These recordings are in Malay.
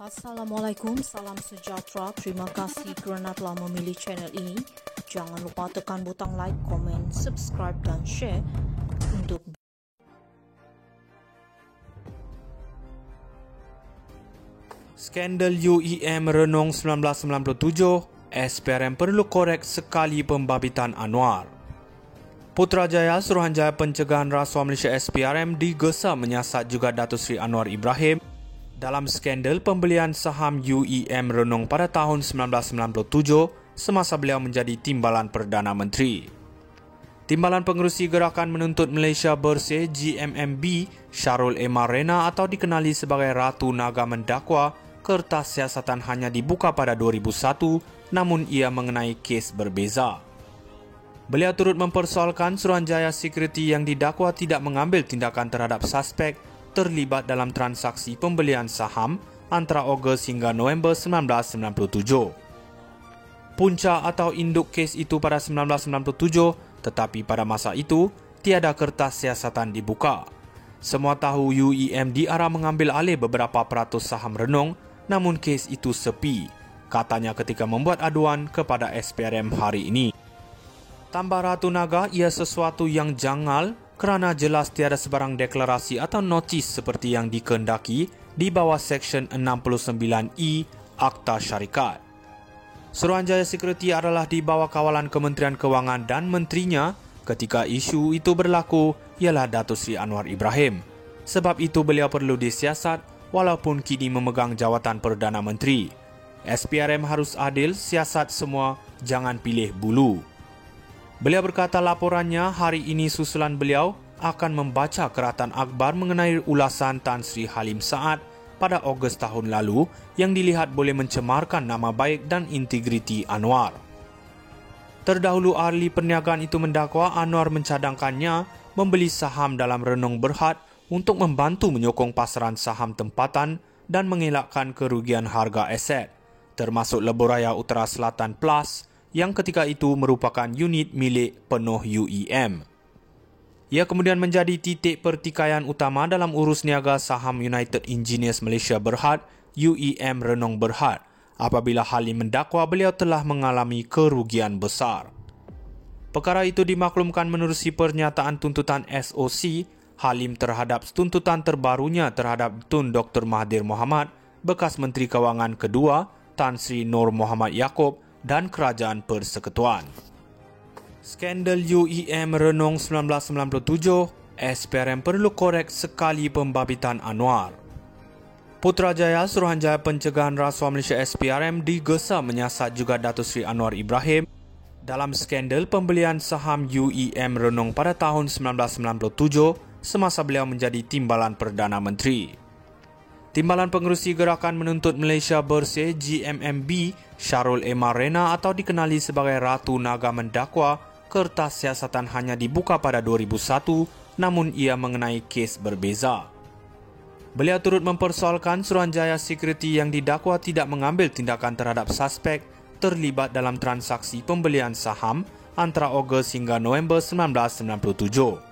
Assalamualaikum, salam sejahtera. Terima kasih kerana telah memilih channel ini. Jangan lupa tekan butang like, komen, subscribe dan share untuk Skandal UEM Renong 1997, SPRM perlu korek sekali pembabitan Anwar. Putrajaya Suruhanjaya Pencegahan Rasuah Malaysia SPRM digesa menyiasat juga Datuk Seri Anwar Ibrahim dalam skandal pembelian saham UEM Renong pada tahun 1997 semasa beliau menjadi Timbalan Perdana Menteri. Timbalan Pengerusi Gerakan Menuntut Malaysia Bersih GMMB, Syarul Emar Rena atau dikenali sebagai Ratu Naga mendakwa kertas siasatan hanya dibuka pada 2001 namun ia mengenai kes berbeza. Beliau turut mempersoalkan Suruhanjaya Security yang didakwa tidak mengambil tindakan terhadap suspek terlibat dalam transaksi pembelian saham antara Ogos hingga November 1997. Punca atau induk kes itu pada 1997, tetapi pada masa itu tiada kertas siasatan dibuka. Semua tahu UEM diarah mengambil alih beberapa peratus saham Renong, namun kes itu sepi, katanya ketika membuat aduan kepada SPRM hari ini. Tambah Ratu Naga, ia sesuatu yang janggal kerana jelas tiada sebarang deklarasi atau notis seperti yang dikehendaki di bawah Seksyen 69E Akta Syarikat. Suruhanjaya Security adalah di bawah kawalan Kementerian Kewangan dan menterinya ketika isu itu berlaku ialah Datuk Seri Anwar Ibrahim. Sebab itu beliau perlu disiasat walaupun kini memegang jawatan Perdana Menteri. SPRM harus adil, siasat semua, jangan pilih bulu. Beliau berkata laporannya hari ini susulan beliau akan membaca keratan akhbar mengenai ulasan Tan Sri Halim Saad pada Ogos tahun lalu yang dilihat boleh mencemarkan nama baik dan integriti Anwar. Terdahulu ahli perniagaan itu mendakwa Anwar mencadangkannya membeli saham dalam Renong Berhad untuk membantu menyokong pasaran saham tempatan dan mengelakkan kerugian harga aset, termasuk Lebuhraya Utara Selatan Plus yang ketika itu merupakan unit milik penuh UEM. Ia kemudian menjadi titik pertikaian utama dalam urus niaga saham United Engineers Malaysia Berhad, UEM Renong Berhad, apabila Halim mendakwa beliau telah mengalami kerugian besar. Perkara itu dimaklumkan menerusi pernyataan tuntutan SOC Halim terhadap tuntutan terbarunya terhadap Tun Dr. Mahathir Mohamad, bekas Menteri Kewangan kedua, Tan Sri Nur Muhammad Yaakob dan Kerajaan Persekutuan. Skandal UEM Renong 1997, SPRM perlu korek sekali pembabitan Anwar. Putrajaya Suruhanjaya Pencegahan Rasuah Malaysia SPRM digesa menyiasat juga Datuk Seri Anwar Ibrahim dalam skandal pembelian saham UEM Renong pada tahun 1997 semasa beliau menjadi Timbalan Perdana Menteri. Timbalan Pengerusi Gerakan Menuntut Malaysia Bersih GMMB, Syarul Emar Rena atau dikenali sebagai Ratu Naga mendakwa kertas siasatan hanya dibuka pada 2001 namun ia mengenai kes berbeza. Beliau turut mempersoalkan Suruhanjaya Security yang didakwa tidak mengambil tindakan terhadap suspek terlibat dalam transaksi pembelian saham antara Ogos hingga November 1997.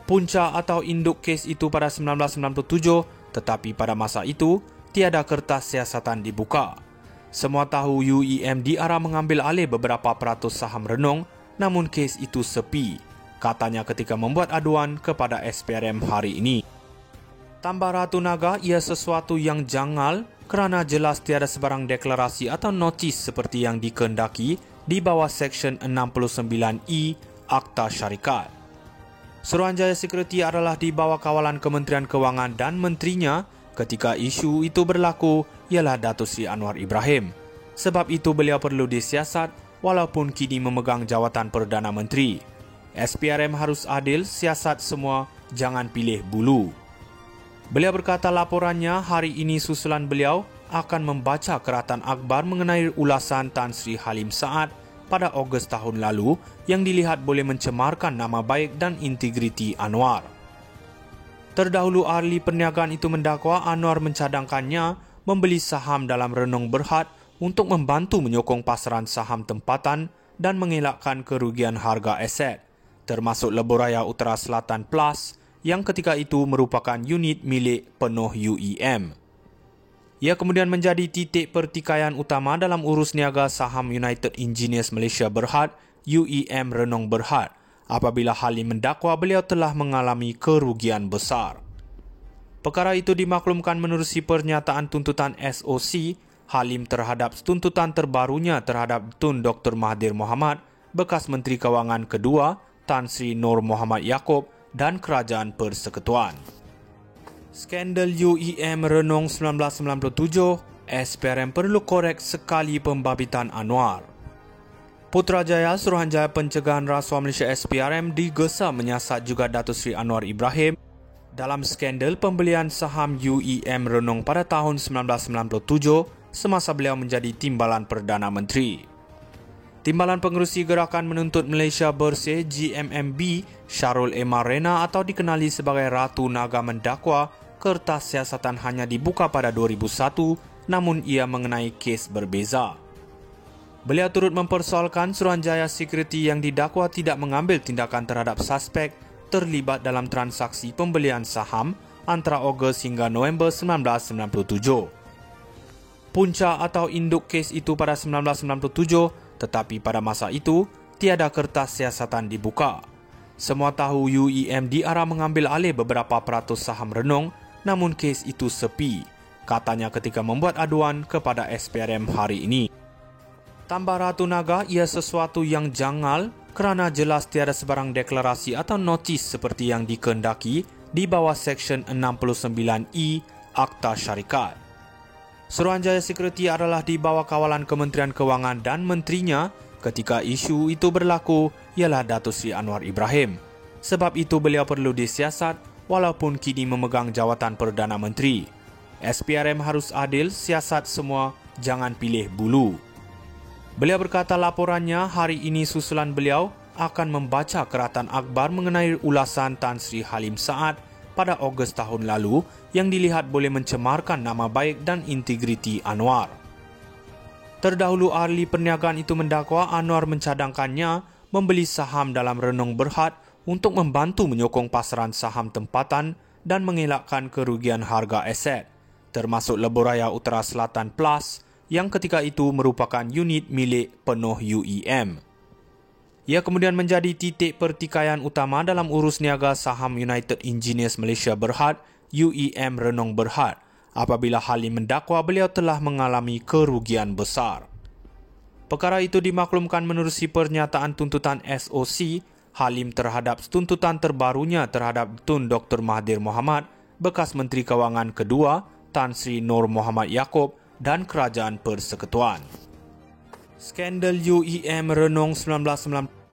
Punca atau induk kes itu pada 1997, tetapi pada masa itu tiada kertas siasatan dibuka. Semua tahu UEM diarah mengambil alih beberapa peratus saham Renong, namun kes itu sepi, katanya ketika membuat aduan kepada SPRM hari ini. Tambah Ratu Naga, ia sesuatu yang janggal kerana jelas tiada sebarang deklarasi atau notis seperti yang dikehendaki di bawah Seksyen 69E Akta Syarikat. Suruhanjaya Security adalah di bawah kawalan Kementerian Kewangan dan menterinya ketika isu itu berlaku ialah Datuk Seri Anwar Ibrahim. Sebab itu beliau perlu disiasat walaupun kini memegang jawatan Perdana Menteri. SPRM harus adil, siasat semua, jangan pilih bulu. Beliau berkata laporannya hari ini susulan beliau akan membaca keratan akhbar mengenai ulasan Tan Sri Halim Saad pada Ogos tahun lalu yang dilihat boleh mencemarkan nama baik dan integriti Anwar. Terdahulu ahli perniagaan itu mendakwa Anwar mencadangkannya membeli saham dalam Renong Berhad untuk membantu menyokong pasaran saham tempatan dan mengelakkan kerugian harga aset, termasuk Lebuhraya Utara Selatan Plus yang ketika itu merupakan unit milik penuh UEM. Ia kemudian menjadi titik pertikaian utama dalam urus niaga saham United Engineers Malaysia Berhad, UEM Renong Berhad, apabila Halim mendakwa beliau telah mengalami kerugian besar. Perkara itu dimaklumkan menerusi pernyataan tuntutan SOC Halim terhadap tuntutan terbarunya terhadap Tun Dr. Mahathir Mohamad, bekas Menteri Kewangan kedua, Tan Sri Nur Muhammad Yaakob dan Kerajaan Persekutuan. Skandal UEM Renong 1997, SPRM perlu korek sekali pembabitan Anwar. Putrajaya Suruhanjaya Pencegahan Rasuah Malaysia SPRM digesa menyiasat juga Datuk Seri Anwar Ibrahim dalam skandal pembelian saham UEM Renong pada tahun 1997 semasa beliau menjadi Timbalan Perdana Menteri. Timbalan Pengerusi Gerakan Menuntut Malaysia Bersih GMMB Syarul Emma Rena atau dikenali sebagai Ratu Naga mendakwa kertas siasatan hanya dibuka pada 2001 namun ia mengenai kes berbeza. Beliau turut mempersoalkan Suruhanjaya Security yang didakwa tidak mengambil tindakan terhadap suspek terlibat dalam transaksi pembelian saham antara Ogos hingga November 1997. Punca atau induk kes itu pada 1997, tetapi pada masa itu tiada kertas siasatan dibuka. Semua tahu UEM diarah mengambil alih beberapa peratus saham Renong, namun kes itu sepi, katanya ketika membuat aduan kepada SPRM hari ini. Tambah Ratu Naga, ia sesuatu yang janggal kerana jelas tiada sebarang deklarasi atau notis seperti yang dikehendaki di bawah Seksyen 69E Akta Syarikat. Suruhanjaya Security adalah di bawah kawalan Kementerian Kewangan dan menterinya ketika isu itu berlaku ialah Datuk Seri Anwar Ibrahim. Sebab itu beliau perlu disiasat walaupun kini memegang jawatan Perdana Menteri. SPRM harus adil, siasat semua, jangan pilih bulu. Beliau berkata laporannya hari ini susulan beliau akan membaca keratan akhbar mengenai ulasan Tan Sri Halim Saad pada Ogos tahun lalu yang dilihat boleh mencemarkan nama baik dan integriti Anwar. Terdahulu ahli perniagaan itu mendakwa Anwar mencadangkannya membeli saham dalam Renong Berhad untuk membantu menyokong pasaran saham tempatan dan mengelakkan kerugian harga aset, termasuk Lebuhraya Utara Selatan Plus yang ketika itu merupakan unit milik penuh UEM. Ia kemudian menjadi titik pertikaian utama dalam urus niaga saham United Engineers Malaysia Berhad, UEM Renong Berhad, apabila Halim mendakwa beliau telah mengalami kerugian besar. Perkara itu dimaklumkan menerusi pernyataan tuntutan SOC Halim terhadap tuntutan terbarunya terhadap Tun Dr. Mahathir Mohamad, bekas Menteri Kewangan kedua, Tan Sri Nur Muhammad Yaakob dan Kerajaan Persekutuan. Skandal UEM Renong 1990